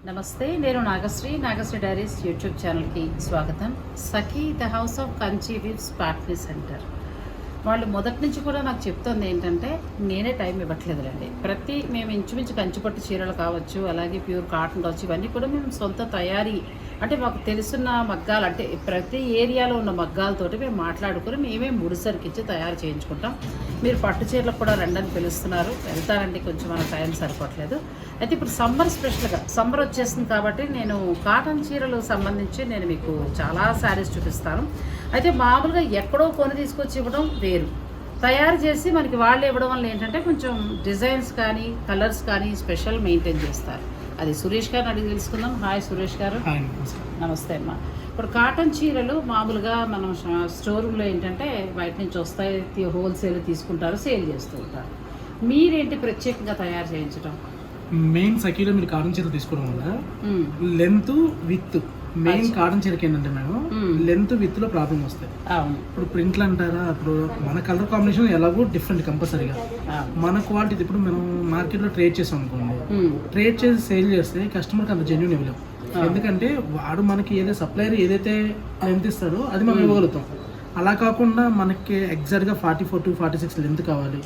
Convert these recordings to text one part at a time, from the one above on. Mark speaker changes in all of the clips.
Speaker 1: నమస్తే, నేను Nagasri diaries YouTube ఛానల్కి స్వాగతం. Sakhi the house of Kanchi weaves పార్ట్నీ సెంటర్ వాళ్ళు మొదటి నుంచి కూడా నాకు చెప్తుంది ఏంటంటే, నేనే టైం ఇవ్వట్లేదులండి. మేము ఇంచుమించు కంచిపట్టు చీరలు కావచ్చు, అలాగే ప్యూర్ కాటన్ కావచ్చు, ఇవన్నీ కూడా మేము సొంత తయారీ అంటే మాకు తెలుసున్న మగ్గాలు, అంటే ప్రతి ఏరియాలో ఉన్న మగ్గాలతోటి మేము మాట్లాడుకుని మేమే ముడిసరికిచ్చి తయారు చేయించుకుంటాం. మీరు పట్టు చీరలకు కూడా రండని పిలుస్తున్నారు, వెళ్తారండి, కొంచెం మన టైం సరిపోవట్లేదు. అయితే ఇప్పుడు సమ్మర్ వచ్చేస్తుంది కాబట్టి నేను కాటన్ చీరలు సంబంధించి నేను మీకు చాలా శారీస్ చూపిస్తాను. అయితే మామూలుగా ఎక్కడో కొని తీసుకొచ్చి ఇవ్వడం వేరు, తయారు చేసి మనకి వాళ్ళు ఇవ్వడం వల్ల ఏంటంటే కొంచెం డిజైన్స్ కానీ కలర్స్ కానీ స్పెషల్ మెయింటైన్ చేస్తారు. అది సురేష్ గారిని అడిగి తెలుసుకుందాం. హాయ్ సురేష్ గారు. నమస్తే అమ్మ. ఇప్పుడు కాటన్ చీరలు మామూలుగా మనం స్టోర్ రూమ్లో ఏంటంటే బయట నుంచి వస్తాయి, హోల్సేల్ తీసుకుంటారు, సేల్ చేస్తూ ఉంటారు. మీరేంటి ప్రత్యేకంగా తయారు చేయించడం?
Speaker 2: మెయిన్ సఖీలో మీరు కాటన్ చీరలు తీసుకోవడం వల్ల లెంత్ విత్ మెయిన్ కాటన్ చీరకి ఏంటంటే మేడం లెంత్ విత్ లో ప్రాబ్లం వస్తాయి. ఇప్పుడు ప్రింట్లు అంటారా, ఇప్పుడు మన కలర్ కాంబినేషన్ ఎలాగో డిఫరెంట్ కంపల్సరీగా మన క్వాలిటీ. ఇప్పుడు మనం మార్కెట్ లో ట్రేడ్ చేసాం అనుకోండి, ట్రేడ్ చేసి సేల్ చేస్తే కస్టమర్కి అంత జెన్యూన్ ఇవ్వలేం. ఎందుకంటే వాడు మనకి ఏదైతే సప్లైర్ ఏదైతే లెంత్ ఇస్తాడో అది మనం ఇవ్వగలుగుతాం. అలా కాకుండా మనకి ఎగ్జాక్ట్గా 44 to 46 లెంత్ కావాలి,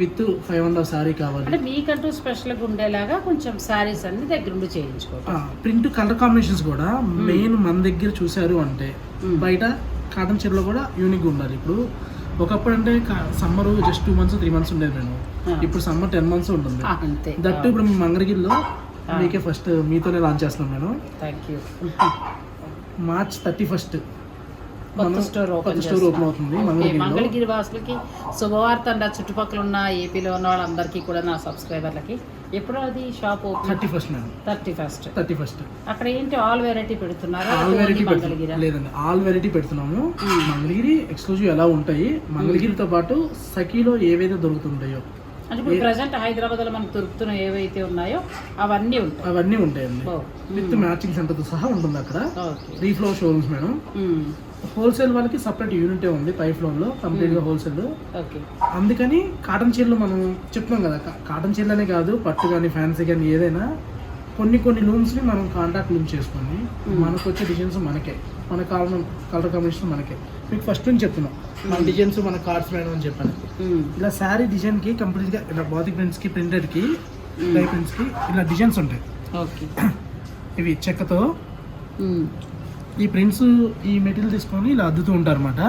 Speaker 2: విత్ 5.5 సారీ కావాలి.
Speaker 1: అంటే మీకంటూ స్పెషల్గా ఉండేలాగా కొంచెం సారీస్ అన్ని దగ్గరుండి చేయించుకోవాలి.
Speaker 2: ప్రింట్ కలర్ కాంబినేషన్స్ కూడా మెయిన్ మన దగ్గర చూసారు అంటే బయట కాటన్ చీరలో కూడా యూనిక్గా ఉండాలి. ఇప్పుడు ఒకప్పుడు అంటే సమ్మర్ జస్ట్ 2 months 3 months ఉండేది మేము, ఇప్పుడు సమ్మర్ 10 months ఉంటుంది. దట్టు ఇప్పుడు మంగళగిరిలో మీకే ఫస్ట్ మీతోనే లాంచ్ చేస్తున్నాం నేను.
Speaker 1: Thank you.
Speaker 2: March 31st
Speaker 1: కొత్త స్టోర్ ఓపెన్
Speaker 2: అవుతుంది.
Speaker 1: మంగళగిరి వాసులకి శుభవార్త అండి. చుట్టుపక్కల ఉన్న ఏపీలో ఉన్న వాళ్ళందరికీ కూడా నా సబ్స్క్రైబర్లకి. ఎప్పుడు అది షాప్ ఓపెన్? 31st. అక్కడ ఏంటి ఆల్ వెరైటీ పెడుతున్నారా?
Speaker 2: లేదండి, ఆల్ వెరైటీ పెడుతున్నాము. మంగళగిరి ఎక్స్క్లూజివ్ ఎలా ఉంటాయి, మంగళగిరితో పాటు సఖీలో ఏవైతే దొరుకుతుంటాయో
Speaker 1: అంటే ఇప్పుడు ప్రజెంట్ హైదరాబాద్ లో మనకు దొరుకుతున్న ఏవైతే ఉన్నాయో అవన్నీ ఉంటాయండి.
Speaker 2: విత్ మ్యాచింగ్ సెంటర్ తో సహా ఉంటుంది అక్కడ. 3 floor షోరూమ్స్ మేడం. హోల్సేల్ వాళ్ళకి సపరేట్ యూనిటే ఉంది 5 floor లో, కంప్లీట్ గా హోల్సేల్. అందుకని కాటన్ చీరలు మనం చెప్తాం కదా, కాటన్ చీరలనే కాదు పట్టు కానీ ఫ్యాన్సీ కానీ ఏదైనా కొన్ని లూమ్స్ ని మనం కాంటాక్ట్ లూమ్ చేసుకొని మనకు వచ్చే డిజైన్స్ మనకే, మన కలర్ కాంబినేషన్ మనకే. మీకు ఫస్ట్ నుంచి చెప్తున్నాం మన డిజైన్స్ మన కార్డ్స్ మేడం అని చెప్పాను. ఇలా శారీ డిజైన్ కి కంప్లీట్ గా ఇలా బాతిక్ ప్రింట్స్ కి, ప్రింటెడ్ కి, డై ప్రింట్స్ కి ఇలా డిజైన్స్ ఉంటాయి. ఇవి చెక్కతో ఈ ప్రింట్స్ ఈ మెటీరియల్ తీసుకొని ఇలా అద్దుతూ ఉంటారు అన్నమాట.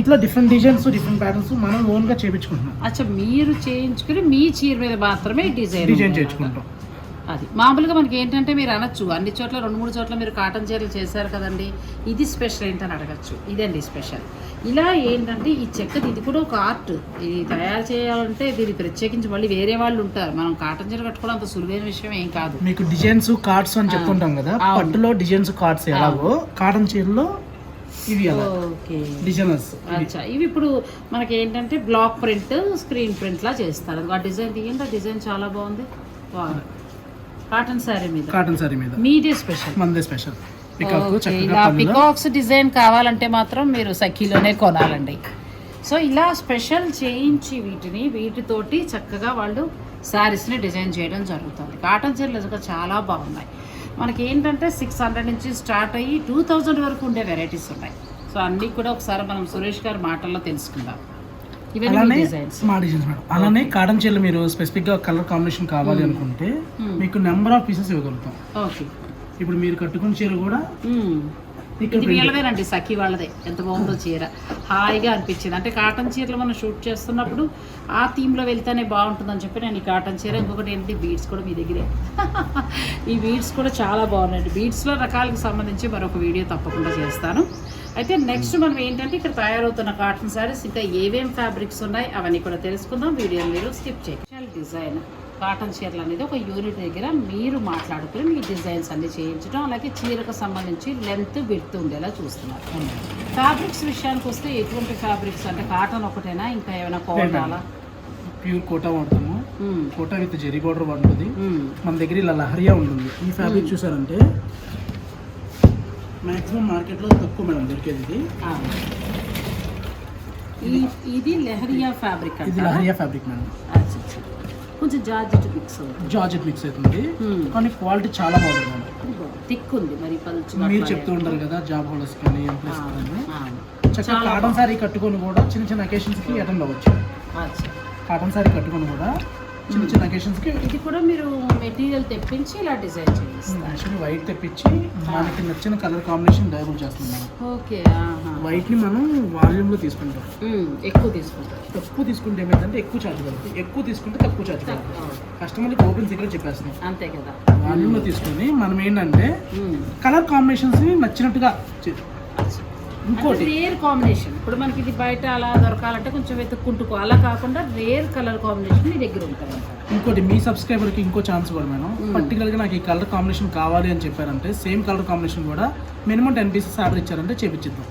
Speaker 2: ఇట్లా డిఫరెంట్ డిజైన్స్ డిఫరెంట్ ప్యాటర్న్స్ మనం ఓన్ గా చేయించుకుంటున్నాం.
Speaker 1: అచ్చా, మీరు చేయించుకుని మీ చీర మీద మాత్రమే డిజైన్
Speaker 2: చేయించుకుంటాం.
Speaker 1: అది మామూలుగా మనకి ఏంటంటే మీరు అనొచ్చు అన్ని చోట్ల 2-3 చోట్ల మీరు కాటన్ చీరలు చేశారు కదండి, ఇది స్పెషల్ ఏంటని అడగచ్చు. ఇదండి స్పెషల్. ఇలా ఏంటంటే ఈ చెక్కది ఇది కూడా ఒక ఆర్ట్. ఇది తయారు చేయాలంటే దీన్ని ప్రత్యేకించి మళ్ళీ వేరే వాళ్ళు ఉంటారు. మనం కాటన్ చీర కట్టుకోవడం అంత సులువైన విషయం ఏం కాదు.
Speaker 2: మీకు డిజైన్స్ కార్డ్స్ అని చెప్తుంటాం కదా, పట్టులో డిజైన్స్ కార్డ్స్ ఎలాగో కాటన్ చీరలో ఇవి డిజైనర్స్.
Speaker 1: అచ్చా, ఇవి ఇప్పుడు మనకి ఏంటంటే బ్లాక్ ప్రింట్, స్క్రీన్ ప్రింట్ లా చేస్తారు. ఆ డిజైన్ తీయండి, ఆ డిజైన్ చాలా బాగుంది. కాటన్ సారీ మీద మీదే స్పెషల్,
Speaker 2: మనదే స్పెషల్.
Speaker 1: ఇలా పికాక్స్ డిజైన్ కావాలంటే మాత్రం మీరు సఖీలోనే కొనాలండి. సో ఇలా స్పెషల్ చేయించి వీటితోటి చక్కగా వాళ్ళు శారీస్ని డిజైన్ చేయడం జరుగుతుంది. కాటన్ చీరలు చాలా బాగున్నాయి. మనకి ఏంటంటే 600 నుంచి స్టార్ట్ అయ్యి 2000 వరకు ఉండే వెరైటీస్ ఉన్నాయి. సో అన్నీ కూడా ఒకసారి మనం సురేష్ గారి మాటల్లో తెలుసుకుందాం.
Speaker 2: అలానే కాటన్ చీరలు మీరు స్పెసిఫిక్ గా కలర్ కాంబినేషన్ కావాలి అనుకుంటే మీకు నెంబర్ ఆఫ్ పీసెస్ ఇవ్వగలుగుతాం. ఇప్పుడు మీరు కట్టుకున్న చీర కూడా
Speaker 1: ఇది వీళ్ళదేనండి, సఖీ వాళ్ళదే. ఎంత బాగుందో చీర, హాయిగా అనిపించింది. అంటే కాటన్ చీరలు మనం షూట్ చేస్తున్నప్పుడు ఆ థీమ్లో వెళ్తేనే బాగుంటుందని చెప్పి నేను ఈ కాటన్ చీర. ఇంకొకటి ఏంటి, బీడ్స్ కూడా మీ దగ్గరే. ఈ బీడ్స్ కూడా చాలా బాగున్నాయండి. బీడ్స్లో రకాలకు సంబంధించి మరొక వీడియో తప్పకుండా చేస్తాను. అయితే నెక్స్ట్ మనం ఏంటంటే ఇక్కడ తయారవుతున్న కాటన్ శారీస్ ఇంకా ఏమేం ఫ్యాబ్రిక్స్ ఉన్నాయి అవన్నీ కూడా తెలుసుకుందాం. వీడియోని మీరు స్కిప్ చేయాలి. డిజైన్ కాటన్ చీరలు అనేది ఒక యూనిట్ దగ్గర మీరు మాట్లాడుకుని మీ డిజైన్స్ అన్ని చేయించడం, అలాగే చీరకు సంబంధించి లెంత్ విడ్త్ ఉండేలా చూస్తున్నారు. ఫ్యాబ్రిక్స్ విషయానికి వస్తే ఎటువంటి ఫ్యాబ్రిక్స్ అంటే కాటన్ ఒకటేనా, ఇంకా ఏమైనా కోటాలా?
Speaker 2: ప్యూర్ కోటా వాడతాము. కోటా విత్ జెరీ బార్డర్ ఉంటుంది. మన దగ్గర ఇలా లహరియా ఉంటుంది. ఈ ఫ్యాబ్రిక్ చూసారంటే మాక్సిమం మార్కెట్లో తక్కువ మేడం దొరికేది.
Speaker 1: ఇది లెహరియా ఫ్యాబ్రిక్.
Speaker 2: ఇది లహరియా ఫ్యాబ్రిక్ మేడం.
Speaker 1: కొంచెం జార్జెట్ మిక్స్ అవుతుంది.
Speaker 2: జార్జెట్ మిక్స్ అవుతుంది కానీ క్వాలిటీ చాలా బాగుంది మేడం.
Speaker 1: థిక్ ఉంది మరి పలుచగా.
Speaker 2: మీరు చెప్తూ ఉంటారు కదా జాబ్ హోల్డర్స్ కానీ ఎంప్లాయీస్ కానీ చక్కగా కాటన్ సారీ కట్టుకొని కూడా చిన్న చిన్న అకేషన్స్కి అటెండ్ అవ్వచ్చు. కాటన్ సారీ కట్టుకొని కూడా చిన్న చిన్న అకేషన్స్కి.
Speaker 1: ఇది కూడా మీరు మెటీరియల్ తెప్పించి ఇలా డిజైన్ చేస్తారు.
Speaker 2: యాక్చువల్లీ వైట్ తెప్పించి మనకి నచ్చిన కలర్ కాంబినేషన్ డైవర్ట్ చేస్తున్నాం.
Speaker 1: ఓకే.
Speaker 2: వైట్ని మనం వాల్యూమ్లో తీసుకుంటాం.
Speaker 1: ఎక్కువ తీసుకుంటాం.
Speaker 2: తక్కువ తీసుకుంటే ఏమైందంటే ఎక్కువ ఛార్జ్ పడుతుంది, ఎక్కువ తీసుకుంటే తక్కువ ఛార్జ్ పడుతుంది. కస్టమర్కి ఓపెన్ సీక్రెట్ చెప్పేస్తున్నాం.
Speaker 1: అంతే కదా.
Speaker 2: వాల్యూమ్లో తీసుకొని మనం ఏంటంటే కలర్ కాంబినేషన్స్ని నచ్చినట్టుగా. ఇంకోటి
Speaker 1: రేర్ కాంబినేషన్. ఇప్పుడు మనకి ఇది బయట అలా దొరకాలంటే కొంచెం వెతుక్కుంటుకో, అలా కాకుండా రేర్ కలర్ కాంబినేషన్ మీ దగ్గర ఉంటుంది.
Speaker 2: ఇంకోటి మీ సబ్స్క్రైబర్కి ఇంకో ఛాన్స్ కూడా మేడం. పర్టికులర్గా నాకు ఈ కలర్ కాంబినేషన్ కావాలి అని చెప్పారంటే సేమ్ కలర్ కాంబినేషన్ కూడా మినిమం 10 పీసెస్ ఆర్డర్ ఇచ్చారంటే చేపించిద్దాం.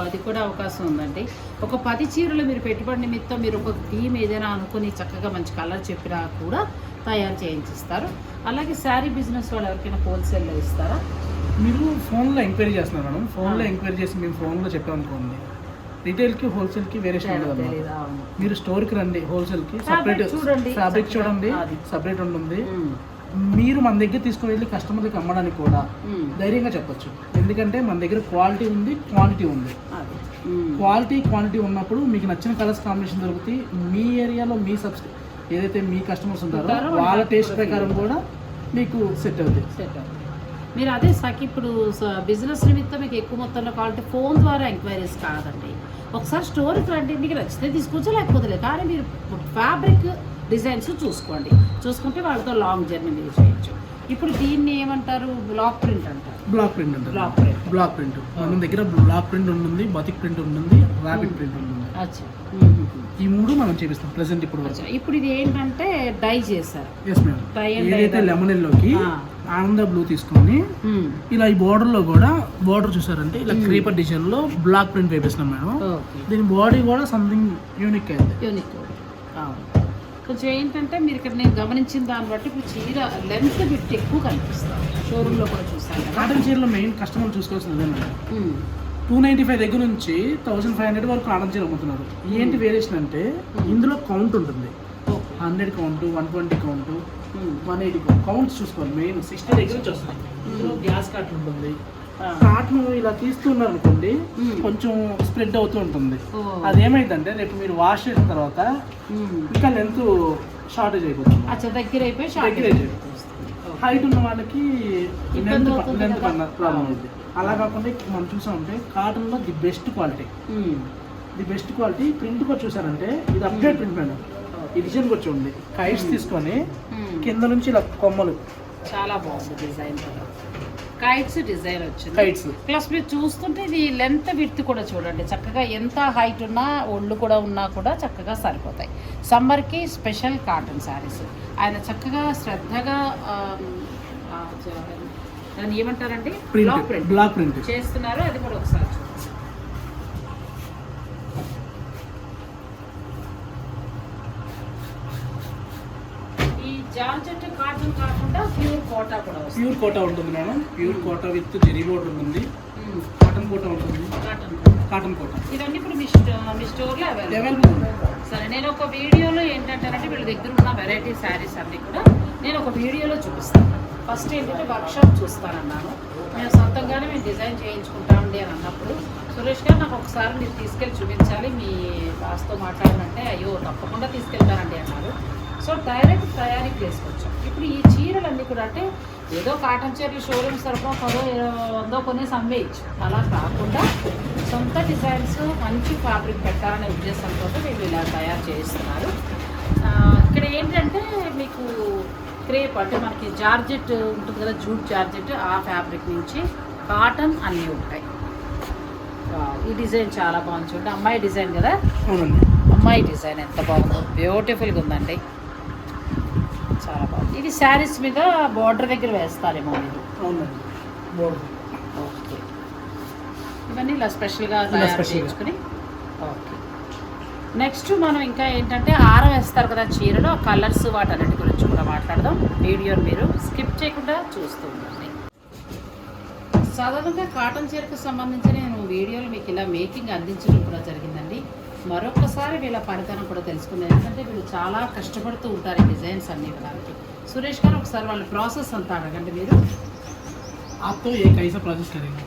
Speaker 1: అది కూడా అవకాశం ఉందండి. ఒక 10 చీరలు మీరు పెట్టుబడి నిమిత్తం మీరు ఒక థీమ్ ఏదైనా అనుకుని చక్కగా మంచి కలర్ చెప్పినా కూడా తయారు చేయించిస్తారు. అలాగే శారీ బిజినెస్ వాళ్ళు ఎవరికైనా హోల్సేల్లో ఇస్తారా?
Speaker 2: మీరు ఫోన్లో ఎంక్వైరీ చేస్తున్నారు మేడం. ఫోన్లో ఎంక్వైరీ చేసి మేము ఫోన్లో చెప్పామనుకోండి, రిటైల్కి హోల్సేల్కి వేరియేషన్ ఉండదు. మీరు స్టోర్కి రండి, హోల్సేల్కి సపరేట్ ఫ్యాబ్రిక్ చూడండి సపరేట్ ఉంటుంది. మీరు మన దగ్గర తీసుకుని వెళ్ళి కస్టమర్కి అమ్మడానికి కూడా ధైర్యంగా చెప్పొచ్చు. ఎందుకంటే మన దగ్గర క్వాలిటీ ఉంది, క్వాంటిటీ ఉంది. క్వాలిటీ ఉన్నప్పుడు మీకు నచ్చిన కలర్స్ కాంబినేషన్ దొరుకుతాయి. మీ ఏరియాలో మీ ఏదైతే మీ కస్టమర్స్ ఉంటారో వాళ్ళ టేస్ట్ ప్రకారం కూడా మీకు సెట్ అవుతుంది.
Speaker 1: మీరు అదే ఇప్పుడు బిజినెస్ నిమిత్తం మీకు ఎక్కువ మొత్తంలో కావాలంటే ఫోన్ ద్వారా ఎంక్వైరీస్ కాదండి. ఒకసారి స్టోర్కి రండి, మీకు నచ్చితే తీసుకోవచ్చు, లేకపోతే లేదు. కానీ మీరు ఫ్యాబ్రిక్ డిజైన్స్ చూసుకుంటే వాళ్ళతో లాంగ్ జర్నీ మీరు చేయొచ్చు. ఇప్పుడు దీన్ని ఏమంటారు? బ్లాక్ ప్రింట్ అంటారు.
Speaker 2: బ్లాక్ ప్రింట్ మన దగ్గర బ్లాక్ ప్రింట్ ఉంటుంది, బతిక్ ప్రింట్ ఉంటుంది, ర్యాపిడ్ ప్రింట్ ఉంటుంది. ఈ 3 మనం చేపిస్తాం ప్రెసెంట్.
Speaker 1: ఇప్పుడు ఇది ఏంటంటే డై చేశారు.
Speaker 2: ఏదైతే లెమన్ ఎల్లోకి ఆనంద బ్లూ తీసుకొని ఇలా ఈ బోర్డర్ లో కూడా బోర్డర్ చూసారంటే ఇలా క్రీపర్ డిజైన్ లో బ్లాక్ ప్రింట్ వేపిస్తున్నాం మేడం. దీని బాడీ కూడా సంథింగ్ యూనిక్ అయింది.
Speaker 1: కొంచెం ఏంటంటే మీరు ఇక్కడ నేను గమనించిన దాన్ని బట్టి ఇప్పుడు చీర లెంత్ బిట్ ఎక్కువ కనిపిస్తాం. షోరూమ్ లో కూడా చూస్తాను.
Speaker 2: కాటన్ చీరలో మెయిన్ కస్టమర్ చూసుకోవాల్సింది 295 దగ్గర నుంచి 1500 వరకు కాటన్ చీర అమ్ముతున్నారు. ఏంటి వేరియేషన్ అంటే ఇందులో కౌంట్ ఉంటుంది. 100 కౌంట్, 120 కౌంట్, 180 కౌంట్స్ చూసుకోవాలి. మెయిన్ 60 దగ్గర నుంచి వస్తుంది. ఇందులో గ్యాస్ కాటన్ ఉంటుంది. కాటన్ ఇలా తీస్తున్నారు అనుకోండి కొంచెం స్ప్రెడ్ అవుతూ ఉంటుంది. అదేమైందంటే రేపు మీరు వాష్ చేసిన తర్వాత ఇంకా లెంత్ షార్టేజ్ అయిపోతుంది.
Speaker 1: దగ్గర
Speaker 2: హైట్ ఉన్న వాళ్ళకి లెంత్ ప్రాబ్లం అవుతుంది. అలా కాకుండా మనం చూసామంటే కాటన్లో ది బెస్ట్ క్వాలిటీ ప్రింట్ కూడా చూసారంటే ఇది అప్డేట్ ప్రింట్ మేడం. ఈ డిజైన్ కూడా చూడండి, కైట్స్ తీసుకొని కింద నుంచి ఇలా కొమ్మలు.
Speaker 1: చాలా బాగుంది డిజైన్. కైట్స్ డిజైన్ వచ్చింది. కైట్స్ ప్లస్ మీరు చూస్తుంటే ఇది లెంత్ విడ్త్ కూడా చూడండి చక్కగా. ఎంత హైట్ ఉన్నా ఒళ్ళు కూడా ఉన్నా కూడా చక్కగా సరిపోతాయి. సమ్మర్కి స్పెషల్ కాటన్ శారీస్ ఆయన చక్కగా శ్రద్ధగా దాన్ని ఏమంటారండి
Speaker 2: బ్లాక్ ప్రింట్
Speaker 1: చేస్తున్నారు. అది కూడా ఒకసారి ఈ జార్జెట్ కాటన్ కాకుండా ప్యూర్ కోటా ఉంటుంది madam. Pure Kota with zari border ఉంటుంది. కాటన్ కోటా ఉంటుంది. కాటన్ కోటా ఇవన్నీ ఇప్పుడు మీ స్టోర్లో అవైలబుల్ ఉంది. సరే, నేను ఒక వీడియోలో ఏంటంటే వీళ్ళ దగ్గర ఉన్న వెరైటీ శారీస్ అన్నీ కూడా నేను ఒక వీడియోలో చూపిస్తాను. ఫస్ట్ ఏంటంటే వర్క్షాప్ చూస్తానన్నాను. మేము సొంతంగానే మేము డిజైన్ చేయించుకుంటామండి అని అన్నప్పుడు సురేష్ గారు నాకు ఒకసారి మీరు తీసుకెళ్ళి చూపించాలి, మీ బాస్తో మాట్లాడాలంటే అయ్యో తప్పకుండా తీసుకెళ్తానండి అన్నారు. సో డైరెక్ట్ తయారీ ప్లేస్కి వచ్చాం. ఇప్పుడు ఈ చీరలన్నీ కూడా అంటే ఏదో కాటన్ చీరలు షోరూమ్ తరఫున 10-100 కొనేసి అమ్మేయచ్చు. అలా కాకుండా సొంత డిజైన్స్ మంచి ఫ్యాబ్రిక్ పెట్టాలనే ఉద్దేశంతో మేము ఇలా తయారు చేస్తున్నారు. ఇక్కడ ఏంటంటే మీకు క్రేప్ అంటే మనకి జార్జెట్ ఉంటుంది కదా, జూట్ జార్జెట్, ఆ ఫ్యాబ్రిక్ నుంచి కాటన్ అన్నీ ఉంటాయి. ఈ డిజైన్ చాలా బాగుంది చూడండి. అమ్మాయి డిజైన్ కదా. అమ్మాయి డిజైన్ ఎంత బాగుందో, బ్యూటిఫుల్గా ఉందండి. చాలా బాగుంది. ఇది శారీస్ మీద బార్డర్ దగ్గర వేస్తారేమో మీరు. ఓకే, ఇవన్నీ ఇలా స్పెషల్గా తయారు చేసుకుని. ఓకే, నెక్స్ట్ మనం ఇంకా ఏంటంటే హారం వేస్తారు కదా చీరలో, కలర్స్ వాటన్నిటి గురించి కూడా మాట్లాడదాం. వీడియోని మీరు స్కిప్ చేయకుండా చూస్తూ ఉండండి. సాధారణంగా కాటన్ చీరకు సంబంధించి నేను వీడియోలు మీకు ఇలా మేకింగ్ అందించడం కూడా జరిగిందండి. మరొకసారి వీళ్ళ పనితనం కూడా తెలుసుకుంది. ఎందుకంటే వీళ్ళు చాలా కష్టపడుతూ ఉంటారు ఈ డిజైన్స్ అన్ని ఇవ్వడానికి. సురేష్ గారు ఒకసారి వాళ్ళ ప్రాసెస్ అంతా అడగండి మీరు.
Speaker 2: आपको ये कैसा प्रोसेस करेंगे?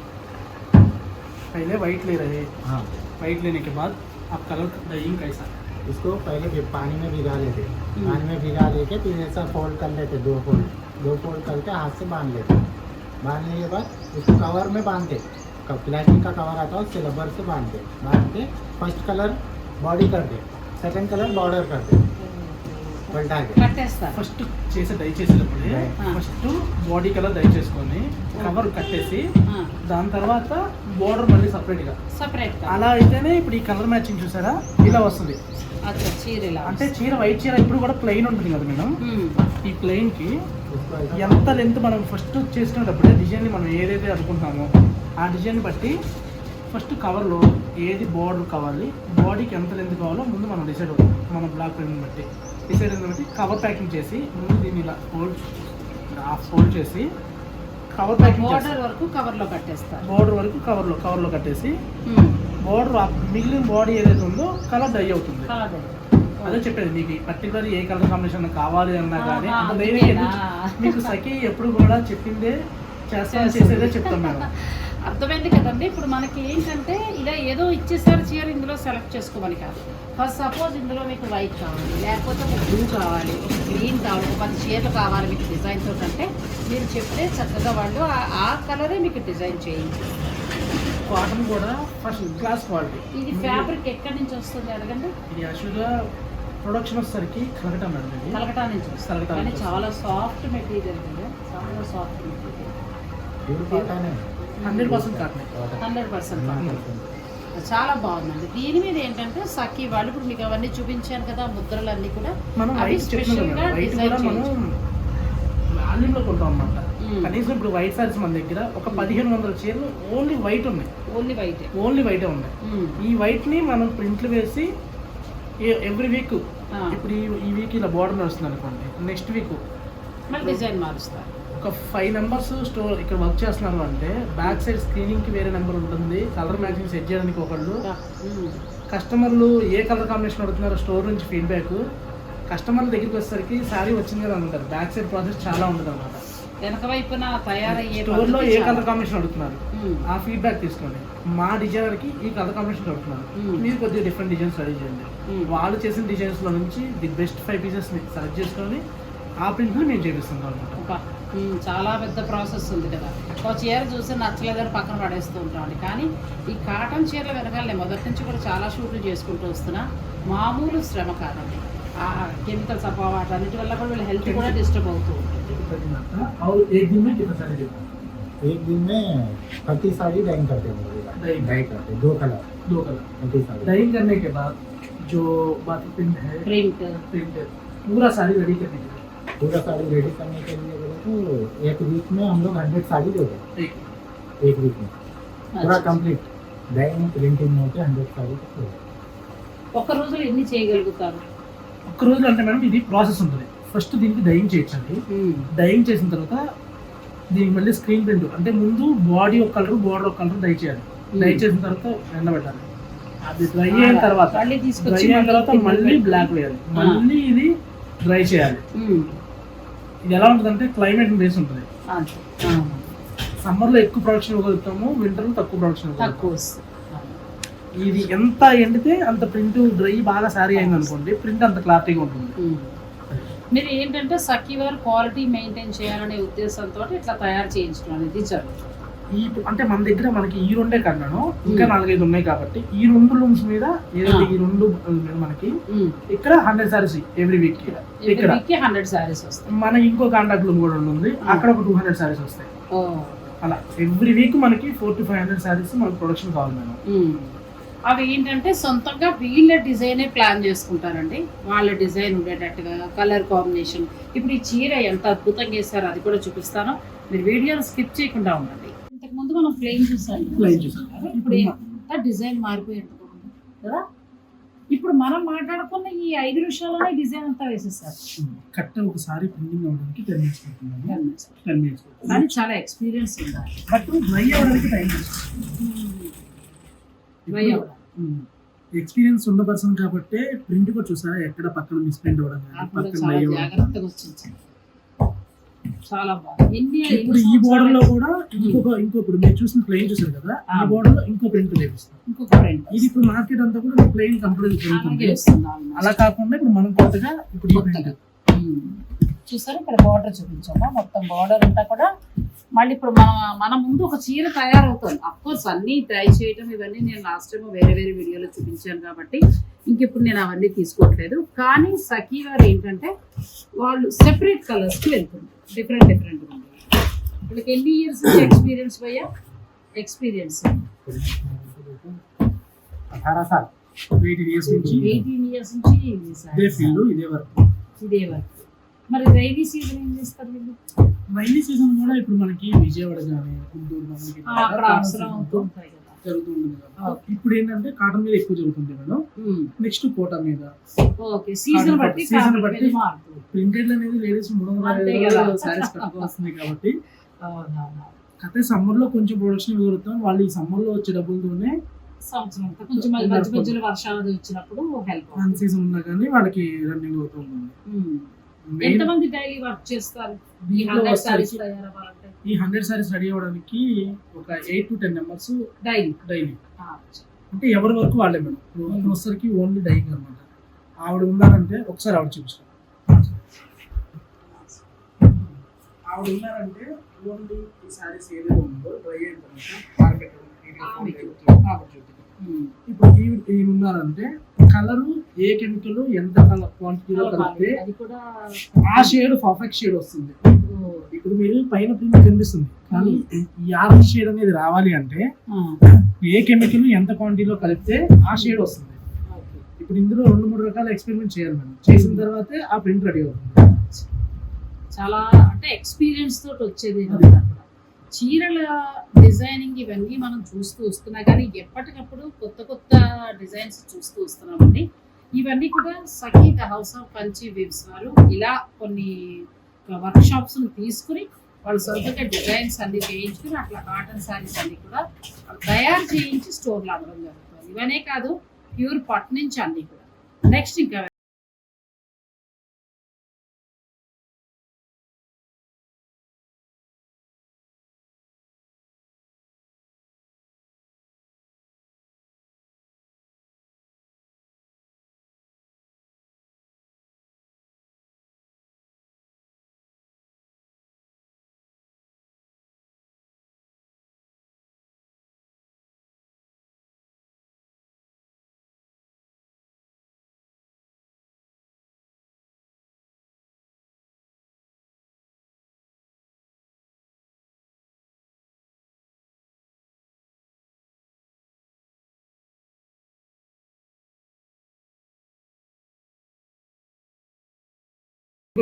Speaker 2: पहले वाइट ले रहे हैं,
Speaker 3: हाँ,
Speaker 2: वाइट लेने के बाद आप कलर डाइंग कैसा?
Speaker 3: इसको पहले पानी में भिगा लेते, पानी में भिगा लेके फिर ऐसा फोल्ड कर लेते, दो फोल्ड करके हाथ से बांध लेते। बांधने के बाद उसको कवर में बांधते, प्लास्टिक का कवर आता है उससे रबर से बांध के फर्स्ट कलर बॉडी कर दे, सेकंड कलर बॉर्डर कर दे, पलटा के
Speaker 1: కట్టేస్తారు.
Speaker 2: ఫస్ట్ చేసే డై చేసేటప్పుడే
Speaker 3: Dye.
Speaker 2: First body colour die చేసుకొని కవర్ కట్టేసి
Speaker 1: ఆ,
Speaker 2: దాని తర్వాత బోర్డర్ మళ్ళీ సపరేట్గా
Speaker 1: సపరేట్గా.
Speaker 2: అలా అయితేనే ఇప్పుడు ఈ కలర్ మ్యాచింగ్ చూసారా ఇలా వస్తుంది.
Speaker 1: అచ్చా, చీర ఇలా.
Speaker 2: అంటే చీర వైట్ చీర ఇప్పుడు కూడా ప్లెయిన్ ఉంటుంది కదా మేడం,
Speaker 1: ఉమ్,
Speaker 2: ఈ ప్లెయిన్ కి
Speaker 3: उसको ऐसा
Speaker 2: ఎంత లెంత్ మనం ఫస్ట్ చేసుకునేటప్పుడే డిజైన్ని మనం ఏదైతే అనుకుంటామో ఆ డిజైన్ బట్టి ఫస్ట్ కవర్లో ఏది బోర్డర్ కావాలి, బాడీకి ఎంత లెంత్ కావాలో ముందు మనం డిసైడ్ అవుతాం. మన బ్లాక్ ప్రింట్ బట్టి డిసైడ్ అయిన బట్టి కవర్ ప్యాకింగ్ చేసి ముందు దీన్ని ఇలా ఫోల్డ్ చేసి కవర్ ప్యాకింగ్ చేసి
Speaker 1: బోర్డర్ వరకు కవర్లో కట్టేస్తారు.
Speaker 2: బోర్డర్ వరకు కవర్లో కట్టేసి
Speaker 1: ఉమ్,
Speaker 2: బోర్డర్ మిగిలిన బాడీ ఏదైతే ఉందో కలర్ డై అవుతుంది.
Speaker 1: కాదు.
Speaker 2: అదే చెప్పేది మీకు పర్టికులర్ ఏ కలర్ కాంబినేషన్ కావాలి అన్నా కానీ
Speaker 1: ఆహా,
Speaker 2: అంత
Speaker 1: అందుకేనా?
Speaker 2: ధైర్యం ఎందుకు? మీకు సఖి ఎప్పుడు కూడా చెప్పిందే చేసేదే చెప్తాం మేడం.
Speaker 1: అర్థమైంది కదండి. ఇప్పుడు మనకి ఏంటంటే ఇలా ఏదో ఇచ్చేసారి చీర ఇందులో సెలెక్ట్ చేసుకోమని కాదు. ఫస్ట్ సపోజ్ ఇందులో మీకు వైట్ కావాలి, లేకపోతే ఒక బ్లూ కావాలి, ఒక గ్రీన్ కావాలి, ఒక 10 చీరలు కావాలి మీకు డిజైన్ తోటి అంటే మీరు చెప్తే చక్కగా వాళ్ళు ఆ కలరే మీకు డిజైన్ చేయండి.
Speaker 2: కాటన్ కూడా ఫస్ట్ క్లాస్ క్వాలిటీ.
Speaker 1: ఇది ఫ్యాబ్రిక్ ఎక్కడి నుంచి వస్తుంది అడగండి.
Speaker 2: ఇది యాక్చువల్గా ప్రొడక్షన్ వచ్చేసరికి కలకటా మేడం. ఇది
Speaker 1: కలకటా నుంచి వస్తుంది.
Speaker 2: కలకటా
Speaker 1: కానీ
Speaker 2: నుంచి
Speaker 1: చాలా సాఫ్ట్ మెటీరియల్ కదా, చాలా సాఫ్ట్ మెటీరియల్.
Speaker 3: प्योर कॉटन है,
Speaker 2: 100% కాటన్.
Speaker 1: 100% కాటన్. చాలా బాగుందండి. దీని మీద ఏంటంటే సఖీ వాళ్ళు ఇప్పుడు మీకు అవన్నీ చూపించాను కదా, ముద్రలన్నీ కూడా
Speaker 2: మనం
Speaker 1: అవి
Speaker 2: వైట్
Speaker 1: స్పెషల్
Speaker 2: చెప్తున్నాం
Speaker 1: గా
Speaker 2: మేడం. వైట్
Speaker 1: డిజైన్
Speaker 2: కూడా మనం
Speaker 1: చేయించు.
Speaker 2: వాల్యూమ్లో కొంటాం అన్నమాట.
Speaker 1: మ్మ్.
Speaker 2: కనీసం ఇప్పుడు వైట్ సారీస్ మన దగ్గర ఒక 1500 చీరలు ఓన్లీ వైట్ ఉన్నాయి,
Speaker 1: ఓన్లీ వైట్.
Speaker 2: ఓన్లీ వైటే ఉన్నాయి. ఈ వైట్ని మనం ప్రింట్లు వేసి ఎవ్రీ వీక్ ఇప్పుడు ఈ వీక్ ఇలా బోర్డర్ నడుస్తుంది అనుకోండి, నెక్స్ట్ వీక్
Speaker 1: మళ్ళీ డిజైన్ మారుస్తారు.
Speaker 2: ఒక 5 మెంబర్స్ స్టోర్ ఇక్కడ వర్క్ చేస్తున్నారు అంటే బ్యాక్ సైడ్ స్క్రీనింగ్కి వేరే నెంబర్ ఉంటుంది, కలర్ మ్యాచింగ్ సెట్ చేయడానికి ఒకళ్ళు, కస్టమర్లు ఏ కలర్ కాంబినేషన్ అడుగుతున్నారో స్టోర్ నుంచి ఫీడ్బ్యాక్, కస్టమర్ల దగ్గరికి వచ్చేసరికి శారీ వచ్చింది కదా అనుకుంటారు. బ్యాక్ సైడ్ ప్రాసెస్ చాలా ఉంటుంది అనమాట.
Speaker 1: వెనక వైపున తయారయ్యే
Speaker 2: స్టోర్లో
Speaker 1: పద్ధతి
Speaker 2: ఏ
Speaker 1: చాలా.
Speaker 2: కలర్ కాంబినేషన్ అడుగుతున్నారు
Speaker 1: మ్మ్.
Speaker 2: ఆ ఫీడ్బ్యాక్ తీసుకోండి. మా డిజైనర్కి ఈ కలర్ కాంబినేషన్ అడుగుతున్నారు,
Speaker 1: మ్మ్.
Speaker 2: మీరు కొద్దిగా డిఫరెంట్ డిజైన్స్ రెడీ చేయండి.
Speaker 1: మ్మ్.
Speaker 2: వాళ్ళు చేసిన డిజైన్స్లో నుంచి ది బెస్ట్ 5 పీసెస్ని సెలెక్ట్ చేసుకొని ఆ ప్రింట్లు మేము చేపిస్తుంటాం అనమాట.
Speaker 1: అబ్బా, చాలా పెద్ద ప్రాసెస్ ఉంది కదా. ఒక చీర చూసి నచ్చలేదని పక్కన పడేస్తూ ఉంటామండి. కానీ ఈ కాటన్ చీరల వెనకాలనే మొదటి నుంచి కూడా చాలా షూట్లు చేసుకుంటూ వస్తున్నా. మామూలు శ్రమ కాదండి. ఆ కెమికల్స్ అబ్బా వాటన్నిటి వల్ల కూడా వీళ్ళ హెల్త్ కూడా డిస్టర్బ్ అవుతూ ఉంటుంది.
Speaker 2: और एक दिन में कितना साड़ी देते हैं?
Speaker 3: एक दिन में 30 साड़ी डाइंग करते हैं, डाई करते हैं, 2 कलर
Speaker 2: 2 कलर
Speaker 3: 30 साड़ी।
Speaker 2: डाइंग करने के बाद जो बाकी प्रिंट है
Speaker 1: ప్రింట్
Speaker 2: प्रिंट पूरा साड़ी रेडी करने के लिए
Speaker 3: पूरा साड़ी रेडी करने के लिए बोले तो एक वीक में हम लोग 100 साड़ी देते हैं,
Speaker 2: एक
Speaker 3: एक वीक में पूरा कंप्लीट डाइंग प्रिंटिंग होते 100 साड़ी तक होते।
Speaker 1: ఒక్క రోజులో ఎన్ని చేయగలుగుతారు?
Speaker 2: ఒక్క రోజులో అంటే మేడం ఇది ప్రాసెస్ ఉంటుంది. ఫస్ట్ దీనికి డైయింగ్ చేయొచ్చండి. డైయింగ్ చేసిన తర్వాత దీనికి మళ్ళీ స్క్రీన్ ప్రింట్ అంటే ముందు బాడీ ఒక కలర్ బోర్డర్ ఒక కలర్ డై చేయాలి. డై చేసిన తర్వాత ఎండబెట్టాలి. అది డ్రై అయిన తర్వాత
Speaker 1: మళ్ళీ తీసుకొచ్చి
Speaker 2: డ్రై అయిన తర్వాత మళ్ళీ బ్లాక్ వేయాలి, మళ్ళీ ఇది డ్రై చేయాలి. ఇది ఎలా ఉంటుందంటే క్లైమేట్ బేస్ ఉంటుంది. సమ్మర్లో ఎక్కువ ప్రొడక్షన్ ఇవ్వగలుగుతాము, వింటర్లో తక్కువ ప్రొడక్షన్ ఇవ్వగలుగుతాము.
Speaker 1: తక్కువ వస్తుంది.
Speaker 2: ఇది ఎంత ఎండితే అంత ప్రింట్ డ్రై బాగా సారీ అయింది అనుకోండి, ప్రింట్ అంత క్లారిటీగా ఉంటుంది.
Speaker 1: మీరు ఏంటంటే సఖీ వారు క్వాలిటీ మెయింటైన్ చేయాలనే ఉద్దేశంతో ఇట్లా తయారు చేయించడం అనేది జరుగుతుంది.
Speaker 2: ఈ అంటే మన దగ్గర మనకి ఈ రెండే కన్నాను, ఇంకా 4-5 ఉన్నాయి కాబట్టి ఈ 2 రూమ్స్ మీద ఏదైతే ఈ 2 మనకి ఇక్కడ 100 సారీస్ ఎవ్రీ వీక్ ఇక్కడ
Speaker 1: 100 సారీస్ వస్తాయి.
Speaker 2: మన ఇంకో కాంటాక్ట్ రూమ్ కూడా ఉంది, అక్కడ ఒక 200 సారీస్ వస్తాయి. అలా ఎవ్రీ వీక్ మనకి 400 to 500 సారీస్ మనకి ప్రొడక్షన్ కావాలి మేడం.
Speaker 1: అవి ఏంటంటే సొంతంగా వీళ్ళ డిజైనే ప్లాన్ చేసుకుంటారండి. వాళ్ళ డిజైన్ ఉండేటట్టుగా కలర్ కాంబినేషన్. ఇప్పుడు ఈ చీర ఎంత అద్భుతంగా వేసారో అది కూడా చూపిస్తాను, మీరు వీడియోని స్కిప్ చేయకుండా ఉండండి. ఇంతకు ముందు మనం ప్లెయిన్ చూసాం, ఇప్పుడు ఎంత డిజైన్ మారిపోయింది కదా. ఇప్పుడు మనం మాట్లాడుకున్న ఈ 5 నిమిషాల్లోనే డిజైన్ అంతా వేసేస్తారు.
Speaker 2: కట్ట ఒకసారి ప్రింటింగ్ అవడానికి 10 minutes పడుతుంది. 10 minutes
Speaker 1: కానీ చాలా ఎక్స్పీరియన్స్ ఉండాలి.
Speaker 2: బట్ డ్రై అవ్వడానికి టైం తీసుకుంటుంది.
Speaker 1: డ్రై అవ్వాలి.
Speaker 2: ఎక్స్పీరియన్స్ ఉన్న పర్సన్ కాబట్టి ప్రింట్ కూడా చూసారా ఎక్కడ పక్కన మిస్ ప్రింట్ అవ్వడం కానీ,
Speaker 1: నాకు కూడా
Speaker 2: పక్కన
Speaker 1: చాలా
Speaker 2: లై అవ్వడం.
Speaker 1: జాగ్రత్తగా వచ్చింది. చాలా బాగుంది.
Speaker 2: ఇప్పుడు ఈ బోర్డర్ లో కూడా ఇంకో ఇప్పుడు మీరు చూసిన ప్లెయిన్ చూసారు కదా, ఈ బోర్డర్ లో ఇంకో ప్రింట్ వేపిస్తాం.
Speaker 1: ఇంకొక ప్రింట్
Speaker 2: ఇది ఇప్పుడు మార్కెట్ అంతా కూడా ప్లెయిన్ కంప్లీట్ జరుగుతుంది. అలా కాకుండా ఇప్పుడు మనం కొత్తగా ఇప్పుడు ఈ ప్రింట్
Speaker 1: చూసారు ఇక్కడ బార్డర్ చూపించాము. మొత్తం బార్డర్ అంతా కూడా మళ్ళీ ఇప్పుడు మన ముందు ఒక చీర తయారవుతుంది. అఫ్కోర్స్ అన్నీ ట్రై చేయటం ఇవన్నీ నేను లాస్ట్ టైం వేరే వేరే వీడియోలో చూపించాను కాబట్టి ఇంక ఇప్పుడు నేను అవన్నీ తీసుకోవట్లేదు. కానీ సఖీ వారు ఏంటంటే వాళ్ళు సెపరేట్ కలర్స్కి వెళ్తుంది, డిఫరెంట్ డిఫరెంట్ ఉంది. వీళ్ళకి ఎన్ని ఇయర్స్ ఎక్స్పీరియన్స్ భయ్యా? ఎక్స్పీరియన్స్
Speaker 3: 18 साल
Speaker 2: 18 ఇయర్స్ నుంచి
Speaker 1: 18 ఇయర్స్ నుంచి
Speaker 2: ఇదే ఫీల్డ్ ఇదే వర్క్.
Speaker 1: ఇదే వర్క్. మరి రైనీ సీజన్ ఏం చేస్తారు వీళ్ళు?
Speaker 2: రైనీ సీజన్ కూడా ఇప్పుడు మనకి విజయవాడ కానీ గుంటూరు మనకి
Speaker 1: అక్కడ అవసరం అవుతూ ఉంటాయి కదా,
Speaker 2: జరుగుతూ ఉంటుంది కదా. ఇప్పుడు ఏంటంటే కాటన్ మీద ఎక్కువ జరుగుతుంది మేడం. నెక్స్ట్ కోటా మీద.
Speaker 1: ఓకే, సీజన్ బట్టి
Speaker 2: సీజన్ బట్టి
Speaker 1: మారుతుంది.
Speaker 2: ప్రింటెడ్ అనేది లేడీస్
Speaker 1: అంతే కదా.
Speaker 2: 300 సారీస్ కట్టుకోవాల్సింది కాబట్టి అయితే సమ్మర్ లో కొంచెం ప్రొడక్షన్ ఎదుగుతాం. వాళ్ళు ఈ సమ్మర్ లో వచ్చే డబ్బులతోనే
Speaker 1: సంవత్సరం అంతా కొంచెం మధ్య మధ్యలో వర్షాలు వచ్చినప్పుడు హెల్ప్.
Speaker 2: వన్ సీజన్ ఉన్నా కానీ వాళ్ళకి రన్నింగ్ అవుతూ ఉంటుంది.
Speaker 1: ఎంతమంది డైలీ వర్క్ చేస్తారు ఈ 100 సారీస్ తయారవ్వాలంటే?
Speaker 2: ఈ 100 సారీస్ రెడీ అవ్వడానికి ఒక 8 to 10 మెంబర్స్ డైలీ. అంటే ఎవరి వరకు వాళ్ళే మేడం. ఇప్పుడు వచ్చరికి ఓన్లీ డైయింగ్ అనమాట. ఆవిడ ఉన్నారంటే ఒకసారి ఆవిడ చూపిస్తాం. ఆవిడ ఉన్నారంటే ఓన్లీ ఈ సారీస్ ఏదైతే ఉందో డ్రై అయిన తర్వాత ఇప్పుడు ఈయన ఉన్నారంటే కలర్ ఏ కెమికల్ ఎంత క్వాంటిటీలో కలిపితే ఆ షేడ్ పర్ఫెక్ట్ షేడ్ వస్తుంది. ఇప్పుడు మీరు పైన ప్రింట్ కనిపిస్తుంది కానీ ఈ ఆరెంజ్ షేడ్ అనేది రావాలి అంటే ఏ కెమికల్ ఎంత క్వాంటిటీలో కలిపితే ఆ షేడ్ వస్తుంది. ఇప్పుడు ఇందులో 2-3 రకాల ఎక్స్పెరిమెంట్ చేయాలి మనం. చేసిన తర్వాతే ఆ ప్రింట్ రెడీ అవుతుంది.
Speaker 1: చాలా అంటే ఎక్స్పీరియన్స్ తోటి వచ్చేది. చీరల డిజైనింగ్ ఇవన్నీ మనం చూస్తూ వస్తున్నాం కానీ ఎప్పటికప్పుడు కొత్త కొత్త డిజైన్స్ చూస్తూ వస్తున్నామండి. ఇవన్నీ కూడా Sakhi the house of Kanchi weaves వారు ఇలా కొన్ని వర్క్ షాప్స్ తీసుకుని వాళ్ళు సొంతంగా డిజైన్స్ అన్ని చేయించుకుని అట్లా కాటన్ శారీస్ అన్ని కూడా తయారు చేయించి స్టోర్లో అమ్మడం జరుగుతుంది. ఇవనే కాదు, ప్యూర్ పట్ నుంచి అన్ని కూడా. నెక్స్ట్ ఇంకా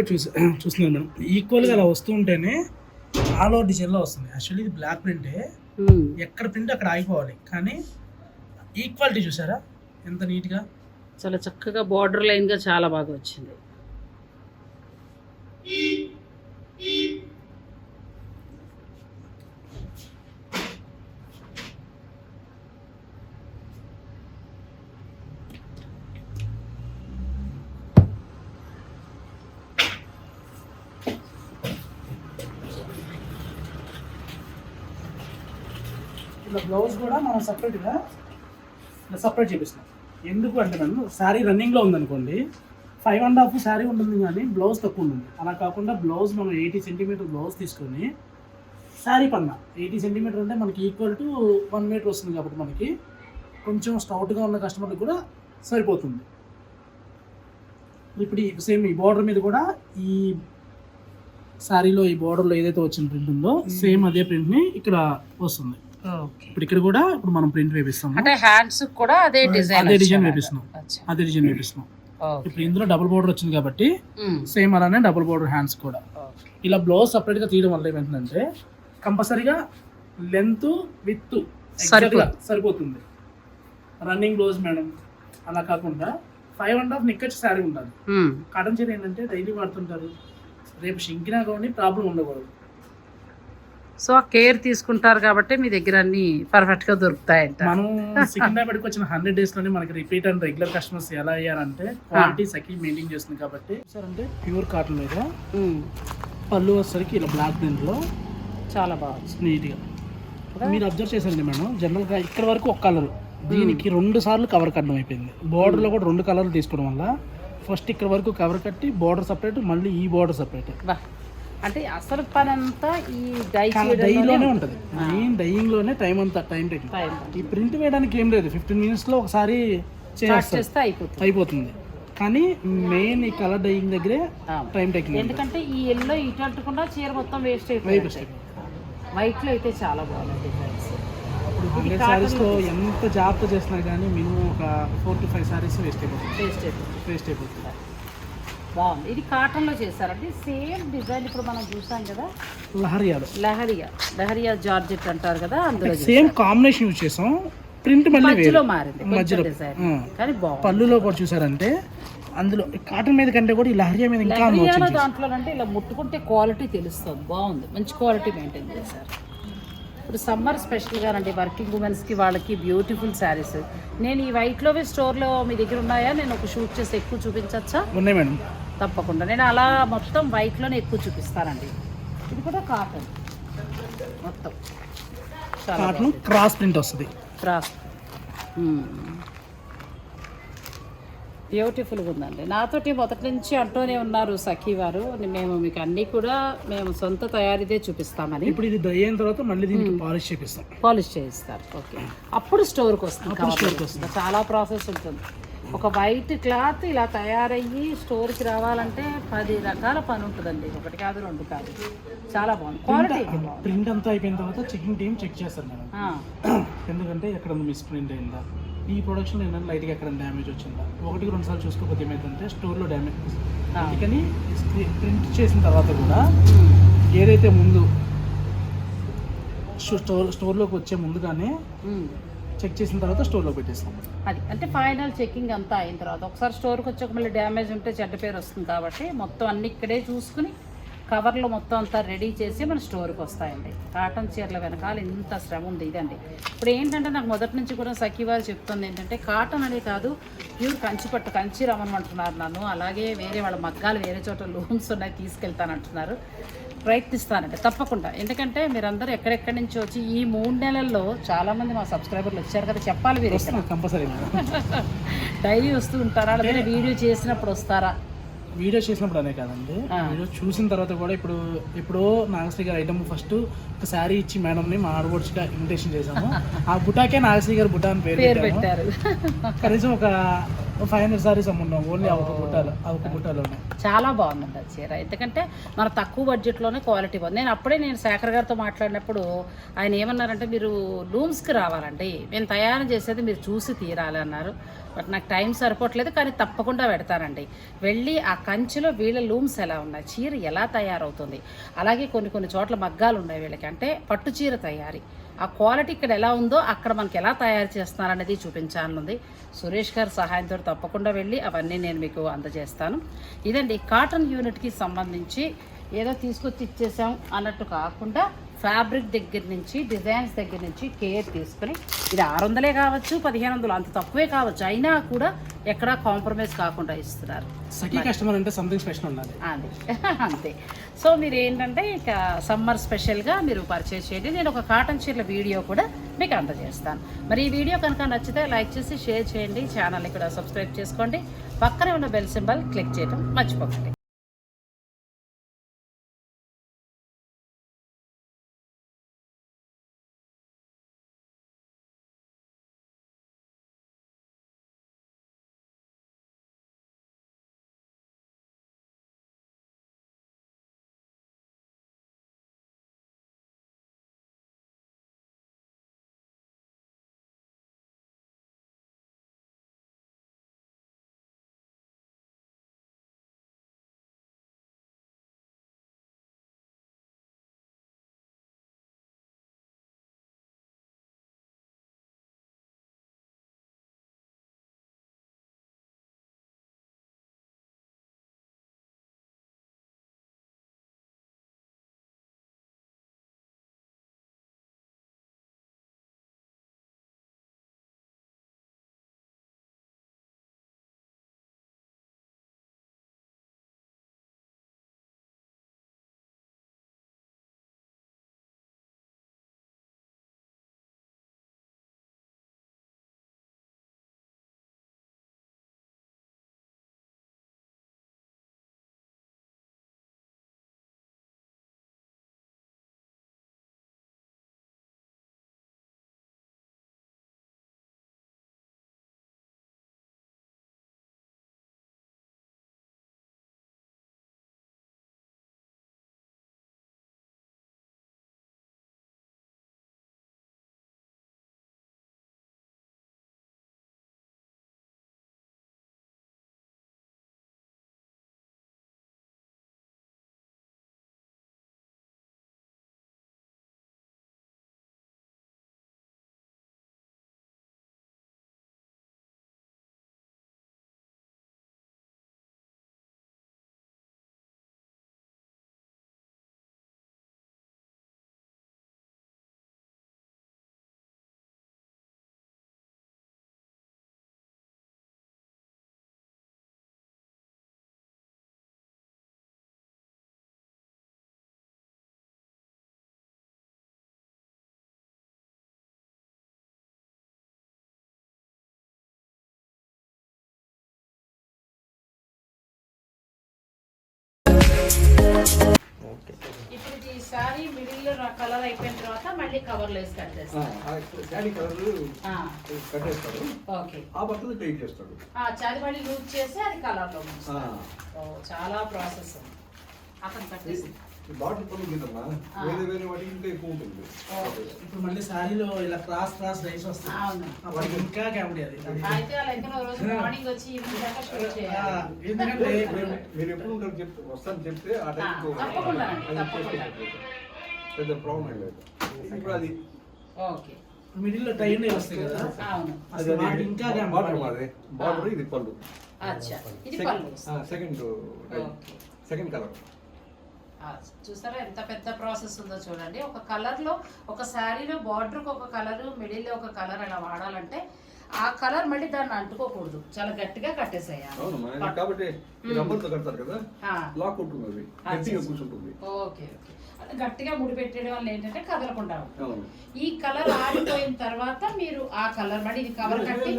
Speaker 2: చూస్తున్నాను మేడం. ఈక్వల్గా అలా వస్తూ ఉంటేనే ఆల్ ఓవర్ డిజైన్లో వస్తుంది. యాక్చువల్లీ ఇది బ్లాక్ ప్రింటే, ఎక్కడ ప్రింట్ అక్కడ ఆగిపోవాలి. కానీ ఈక్వాలిటీ చూసారా ఎంత నీట్గా,
Speaker 1: చాలా చక్కగా బార్డర్ లైన్గా చాలా బాగా వచ్చింది.
Speaker 2: ఇలా బ్లౌజ్ కూడా మనం సపరేట్గా ఇలా సపరేట్ చేపిస్తున్నాం. ఎందుకు అంటే మనం శారీ రన్నింగ్లో ఉందనుకోండి 5.5 శారీ ఉంటుంది కానీ బ్లౌజ్ తక్కువ ఉంటుంది. అలా కాకుండా బ్లౌజ్ మనం 80 సెంటీమీటర్ బ్లౌజ్ తీసుకొని శారీ పన్నా 80 సెంటీమీటర్ అంటే మనకి ఈక్వల్ టు 1 మీటర్ వస్తుంది కాబట్టి మనకి కొంచెం స్టౌట్గా ఉన్న కస్టమర్కి కూడా సరిపోతుంది. ఇప్పుడు ఈ సేమ్ ఈ బార్డర్ మీద కూడా ఈ శారీలో ఈ బార్డర్లో ఏదైతే వచ్చిన ప్రింట్ ఉందో సేమ్ అదే ప్రింట్ని ఇక్కడ వస్తుంది. ఇప్పుడు ఇక్కడ కూడా ఇప్పుడు మనం ప్రింట్ వేపిస్తాం.
Speaker 1: అంటే హ్యాండ్స్ కూడా అదే డిజైన్
Speaker 2: వేపిస్తున్నాం. అదే డిజైన్ వేపిస్తున్నాం. ఇప్పుడు ఇందులో డబుల్ బోర్డర్ వచ్చింది కాబట్టి సేమ్ అలానే డబుల్ బోర్డర్ హ్యాండ్స్ కూడా. ఇలా బ్లౌజ్ సపరేట్గా తీయడం వల్ల ఏమైందంటే కంపల్సరీగా లెంత్ విత్ సరిపోతుంది. రన్నింగ్ బ్లౌజ్ మేడం అలా కాకుండా 5.5 నిక్కచ్చు శారీ ఉండాలి. కాటన్ చీర ఏంటంటే డైలీ వాడుతుంటారు, రేపు షింకినా కానీ ప్రాబ్లం ఉండకూడదు.
Speaker 1: సో కేర్ తీసుకుంటారు కాబట్టి మీ దగ్గర అన్ని పర్ఫెక్ట్ గా దొరుకుతాయంట.
Speaker 2: మనం సికింద్రాబాద్కి వచ్చిన 100 days లోనే మనకి రిపీట్ అండ్ రెగ్యులర్ కస్టమర్స్ ఎలా అయ్యారంటే క్వాలిటీ సఖీ మెయింటైన్ చేస్తుంది కాబట్టి సార్ అంటే ప్యూర్ కాటన్ మీద పళ్ళు వచ్చేసరికి ఇలా బ్లాక్ ప్రింట్ లో
Speaker 1: చాలా బాగుంది
Speaker 2: నీట్గా. మీరు అబ్జర్వ్ చేసండి మేడం, జనరల్గా ఇక్కడ వరకు ఒక కలర్, దీనికి 2 సార్లు కవర్ కట్టడం అయిపోయింది. బోర్డర్లో కూడా 2 కలర్లు తీసుకోవడం వల్ల ఫస్ట్ ఇక్కడ వరకు కవర్ కట్టి బోర్డర్ సపరేట్, మళ్ళీ ఈ బోర్డర్ సపరేట్.
Speaker 1: అంటే అసలు పని అంతా ఈ
Speaker 2: డైలోనే ఉంటుంది. మెయిన్ డైయింగ్ లోనే టైం అంతా టైం టేకింగ్. ఈ ప్రింట్ వేయడానికి ఏం లేదు, 15 minutes లో ఒకసారి
Speaker 1: చేస్తే
Speaker 2: అయిపోతుంది. కానీ మెయిన్ ఈ కలర్ డైయింగ్ దగ్గరే టైం టేకింగ్.
Speaker 1: ఎందుకంటే ఈ ఎల్లో ఇటు అంటకుండా చీర మొత్తం వేస్ట్ అయిపోయింది. వైట్ లో అయితే చాలా బాగుంది డిఫరెన్స్.
Speaker 2: ఇప్పుడు 100 sarees లో ఎంత జాగ్రత్త చేసినా కానీ మినిమం ఒక 4 to 5 sarees వేస్ట్ అయిపోతుంది.
Speaker 1: బాగుంది. ఇది కాటన్ లో చేశారండి, సేమ్ డిజైన్ ఇప్పుడు మనం చూసాం కదా లహరియా జార్జెట్ అంటారు కదా, అందులో
Speaker 2: సేమ్ కాంబినేషన్ యూజ్ చేసాం. ప్రింట్ మధ్యలో
Speaker 1: మారింది డిజైన్, కానీ బాగుంది.
Speaker 2: పళ్ళులో కూడా చూసారంటే అందులో కాటన్ మీద కంటే కూడా ఈ లహరియా మీద ఇంకా
Speaker 1: దాంట్లో అంటే ఇలా ముట్టుకుంటే క్వాలిటీ తెలుస్తుంది. బాగుంది, మంచి క్వాలిటీ మెయింటైన్ చేశారు. ఇప్పుడు సమ్మర్ స్పెషల్గా అండి వర్కింగ్ ఉమెన్స్కి వాళ్ళకి బ్యూటిఫుల్ శారీస్. నేను ఈ వైట్లోవే స్టోర్లో మీ దగ్గర ఉన్నాయా? నేను ఒక షూట్ చేసి ఎక్కువ చూపించచ్చా?
Speaker 2: ఉన్నాయి మేడం,
Speaker 1: తప్పకుండా. నేను అలా మొత్తం వైట్లోనే ఎక్కువ చూపిస్తానండి. ఇది కూడా కాటన్ మొత్తం
Speaker 2: కాటన్ క్రాస్ ప్రింట్ వస్తుంది.
Speaker 1: క్రాస్ బ్యూటిఫుల్గా ఉందండి. నాతోటి మొదటి నుంచి అంటూనే ఉన్నారు సఖీ వారు, మేము మీకు అన్నీ కూడా మేము సొంత తయారీదే చూపిస్తామని.
Speaker 2: ఇప్పుడు ఇది డ్రై అయిన తర్వాత మళ్ళీ దీనికి
Speaker 1: పాలిష్ చేయిస్తారు. ఓకే, అప్పుడు స్టోర్కి వస్తుంది. చాలా ప్రాసెస్ ఉంటుంది. ఒక వైట్ క్లాత్ ఇలా తయారయ్యి స్టోర్కి రావాలంటే 10 రకాల పని ఉంటుందండి. 1 కాదు 2 కాదు. చాలా బాగుంది క్వాలిటీ.
Speaker 2: ప్రింట్ అంతా అయిపోయిన తర్వాత చెకింగ్ టీం చెక్ చేస్తారు మేడం, ఎందుకంటే ఎక్కడ మిస్ ప్రింట్ అయిందా, ఈ ప్రొడక్షన్ ఏంటంటే లైట్గా ఎక్కడ డ్యామేజ్ వచ్చిందా, 1-2 సార్లు చూసుకోకపోతే ఏమైందంటే స్టోర్లో డ్యామేజ్. అందుకని ప్రింట్ చేసిన తర్వాత కూడా ఏదైతే ముందు స్టోర్లోకి వచ్చే ముందుగానే చెక్ చేసిన తర్వాత స్టోర్లో పెట్టేస్తాం.
Speaker 1: అది అంటే ఫైనల్ చెకింగ్ అంతా అయిన తర్వాత ఒకసారి స్టోర్కి వచ్చాక మళ్ళీ డ్యామేజ్ ఉంటే చెడ్డ పేరు వస్తుంది కాబట్టి మొత్తం అన్ని ఇక్కడే చూసుకుని కవర్లో మొత్తం అంతా రెడీ చేసి మన స్టోర్కి వస్తాయండి. కాటన్ చీరల వెనకాల ఇంత శ్రమ ఉంది. ఇదండి ఇప్పుడు ఏంటంటే నాకు మొదటి నుంచి కూడా సఖీ వారు చెప్తుంది ఏంటంటే కాటన్ అనే కాదు, ప్యూర్ కంచి రమ్మమంటున్నారు నన్ను. అలాగే వేరే వాళ్ళ మగ్గాలు వేరే చోట లూమ్స్ ఉన్నాయి తీసుకెళ్తానంటున్నారు. ప్రయత్నిస్తానండి తప్పకుండా. ఎందుకంటే మీరందరూ ఎక్కడెక్కడి నుంచి వచ్చి ఈ 3 నెలల్లో చాలామంది మా సబ్స్క్రైబర్లు వచ్చారు కదా, చెప్పాలి మీరు
Speaker 2: కంపల్సరీ
Speaker 1: డైలీ వస్తూ ఉంటారా, లేదా వీడియో చేసినప్పుడు వస్తారా?
Speaker 2: వీడియో చేసినప్పుడు అనే కాదండి, వీడియో చూసిన తర్వాత కూడా ఇప్పుడు నాగశ్రీ గారు ఐటమ్ ఫస్ట్ ఒక శారీ ఇచ్చి మేడంని మా ఆడబొడుచుగా ఇన్విటేషన్ చేసాము. ఆ బుటాకే నాగశ్రీ గారు బుటా అని పేరు పెట్టారు. కనీసం ఒక 500 sarees అమ్మున్నాం ఓన్లీ ఒక బుట్టాలు ఉన్నాయి. చాలా
Speaker 1: బాగుందండి ఆ చీర, ఎందుకంటే మన తక్కువ బడ్జెట్లోనే క్వాలిటీ బాగుంది. నేను శేఖర్ గారితో మాట్లాడినప్పుడు ఆయన ఏమన్నారంటే మీరు లూమ్స్కి రావాలండి, మేము తయారు చేసేది మీరు చూసి తీరాలి అన్నారు. బట్ నాకు టైం సరిపోవట్లేదు, కానీ తప్పకుండా పెడతానండి. వెళ్ళి ఆ కంచిలో వీళ్ళ లూమ్స్ ఎలా ఉన్నాయి, చీర ఎలా తయారవుతుంది, అలాగే కొన్ని చోట్ల మగ్గాలు ఉన్నాయి వీళ్ళకి, అంటే పట్టు చీర తయారీ ఆ క్వాలిటీ ఇక్కడ ఎలా ఉందో అక్కడ మనకి ఎలా తయారు చేస్తున్నారనేది చూపించాలనుంది. సురేష్ గారి సహాయంతో తప్పకుండా వెళ్ళి అవన్నీ నేను మీకు అందజేస్తాను. ఇదండి కాటన్ యూనిట్కి సంబంధించి ఏదో తీసుకొచ్చి ఇచ్చేసాం అన్నట్టు కాకుండా ఫ్యాబ్రిక్ దగ్గర నుంచి డిజైన్స్ దగ్గర నుంచి కేర్ తీసుకుని ఇది 600 కావచ్చు 1500 అంత తక్కువే కావచ్చు, అయినా కూడా ఎక్కడా కాంప్రమైజ్ కాకుండా ఇస్తున్నారు.
Speaker 2: సఖీ కస్టమర్ అంటే సంథింగ్ స్పెషల్ ఉండాలి.
Speaker 1: అది అంతే. సో మీరు ఏంటంటే ఇక సమ్మర్ స్పెషల్గా మీరు పర్చేస్ చేయండి. నేను ఒక కాటన్ చీరల వీడియో కూడా మీకు అందజేస్తాను. మరి ఈ వీడియో కనుక నచ్చితే లైక్ చేసి షేర్ చేయండి, ఛానల్ని కూడా సబ్స్క్రైబ్ చేసుకోండి, పక్కనే ఉన్న బెల్ సింబల్ క్లిక్ చేయడం మర్చిపోకండి. సారీ మిడిల్ కలర్ అయిపోయిన తర్వాత మళ్ళీ కవర్లు వేసి కట్టేస్తాం.
Speaker 4: శారీ కలర్ కట్టేస్తాడు,
Speaker 1: ఓకే.
Speaker 4: ఆ బట్టలు పెయింట్ చేస్తాడు.
Speaker 1: చాది మళ్ళీ లూజ్ చేసి అది కలర్లో చాలా ప్రాసెస్ ఉంది. అతను కట్టేసి
Speaker 4: బాటిల్ పనులు కిందమ్మా వేరే వేరే వాటికి ఇంకా ఎక్కువ ఉంటుంది.
Speaker 2: ఇప్పుడు మళ్ళీ శారీలో ఇలా క్రాస్ రైస్ వస్తుంది.
Speaker 1: అవును.
Speaker 2: వాటికి ఇంకా కామెడీ అది.
Speaker 1: అయితే అలా ఇంకా రోజు మార్నింగ్ వచ్చి ఈవినింగ్ దాకా షూట్ చేయాలి.
Speaker 2: ఎందుకంటే
Speaker 4: మీరు ఎప్పుడు ఉంటారు చెప్తే వస్తాను చెప్తే ఆ టైంకి
Speaker 1: తప్పకుండా తప్పకుండా.
Speaker 4: పెద్ద ప్రాబ్లం ఏం లేదు. ఇప్పుడు అది
Speaker 1: ఓకే.
Speaker 2: మిడిల్ లో టైం వస్తాయి కదా,
Speaker 1: అవును.
Speaker 2: అసలు వాటి ఇంకా
Speaker 4: బార్డర్ మాది, బార్డర్ ఇది పళ్ళు.
Speaker 1: అచ్చా, ఇది పళ్ళు.
Speaker 4: Second colour.
Speaker 1: చూసారా ఎంత పెద్ద ప్రాసెస్ ఉందో చూడండి. ఒక కలర్ లో ఒక శారీలో బార్డర్ ఒక కలర్, మిడిల్ లో ఒక కలర్ అలా వాడాలంటే ఆ కలర్ మళ్ళీ దాన్ని అంటుకోకూడదు, చాలా గట్టిగా కట్టేసేయాలి.
Speaker 4: అవును కాబట్టి రబ్బర్తో కడతారు కదా, లాక్ ఉంటుంది, అది గట్టిగా కూర్చుంటుంది.
Speaker 1: Okay okay. గట్టిగా ముడి పెట్టడం వల్ల ఏంటంటే కదలకుండా
Speaker 4: అవును.
Speaker 1: ఈ కలర్ ఆరిపోయిన తర్వాత మీరు ఆ కలర్ మళ్ళీ ఇది కవర్ కట్టి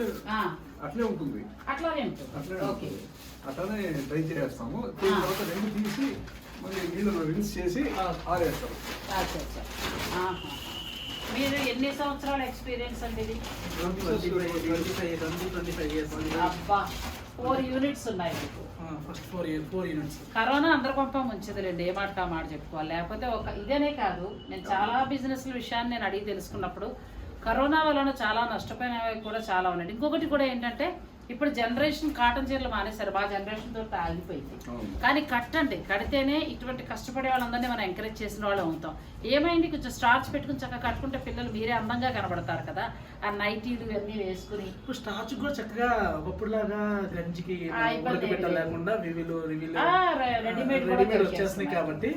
Speaker 4: అట్లే ఉంటుంది,
Speaker 1: అట్లానే ఉంటుంది. ఓకే,
Speaker 4: అట్లానే ట్రై చేస్తాము. తర్వాత రెండు తీసి మళ్ళీ నీళ్ళలో రిన్స్ చేసి ఆరేస్తారు.
Speaker 1: అచ్చా అచ్చా. మీరు ఎన్ని సంవత్సరాల ఎక్స్పీరియన్స్ అండి ఇది?
Speaker 2: 25 years.
Speaker 1: అబ్బా, 4 యూనిట్స్ ఉన్నాయి మీకు.
Speaker 2: First 4 units.
Speaker 1: కరోనా అందరి కొంప ముంచదులేండి, ఏ మాట కా మాట చెప్పుకోవాలి. లేకపోతే ఒక ఇదేనే కాదు, నేను చాలా బిజినెస్ల విషయాన్ని నేను అడిగి తెలుసుకున్నప్పుడు కరోనా వలన చాలా నష్టపోయినవి కూడా చాలా ఉన్నాయి. ఇంకొకటి కూడా ఏంటంటే ఇప్పుడు జనరేషన్ కాటన్ చీరలు మానేశారు, మా జనరేషన్ తోటి ఆగిపోయింది. కానీ కట్టండి, కడితేనే ఇటువంటి కష్టపడే వాళ్ళందరినీ మనం ఎంకరేజ్ చేసిన వాళ్ళు అవుతాం. ఏమైంది, కొంచెం స్టార్చ్ పెట్టుకుని చక్కగా కట్టుకుంటే పిల్లలు మీరే అందంగా కనబడతారు కదా, ఆ నైటీలు ఇవన్నీ వేసుకుని.
Speaker 2: ఇప్పుడు స్టార్చ్ కూడా చక్కగా ఒకప్పుడులాగా గంజికి పెట్టలేకుండా రెడీమేడ్ వచ్చేస్తున్నాయి కాబట్టి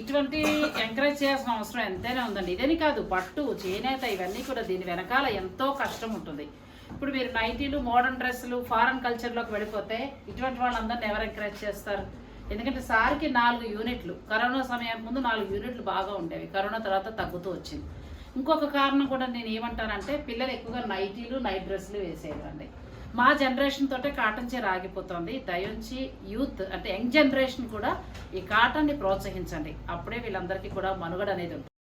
Speaker 1: ఇటువంటి ఎంకరేజ్ చేయాల్సిన అవసరం ఎంతైనా ఉందండి. ఇదేని కాదు, పట్టు, చేనేత ఇవన్నీ కూడా దీని వెనకాల ఎంతో కష్టం ఉంటుంది. ఇప్పుడు మీరు నైటీలు, మోడర్న్ డ్రెస్సులు, ఫారెన్ కల్చర్లోకి వెళ్ళిపోతే ఇటువంటి వాళ్ళందరినీ ఎవరు ఎంకరేజ్ చేస్తారు? ఎందుకంటే సార్కి 4 యూనిట్లు, కరోనా సమయానికి ముందు 4 యూనిట్లు బాగా ఉండేవి, కరోనా తర్వాత తగ్గుతూ వచ్చింది. ఇంకొక కారణం కూడా నేను ఏమంటానంటే పిల్లలు ఎక్కువగా నైటీలు, నైట్ డ్రెస్సులు వేసేయండి. మా జనరేషన్ తోటే కాటన్ చీర ఆగిపోతుంది. దయించి యూత్ అంటే యంగ్ జనరేషన్ కూడా ఈ కాటన్ని ప్రోత్సహించండి, అప్పుడే వీళ్ళందరికీ కూడా మనుగడ అనేది ఉంటుంది.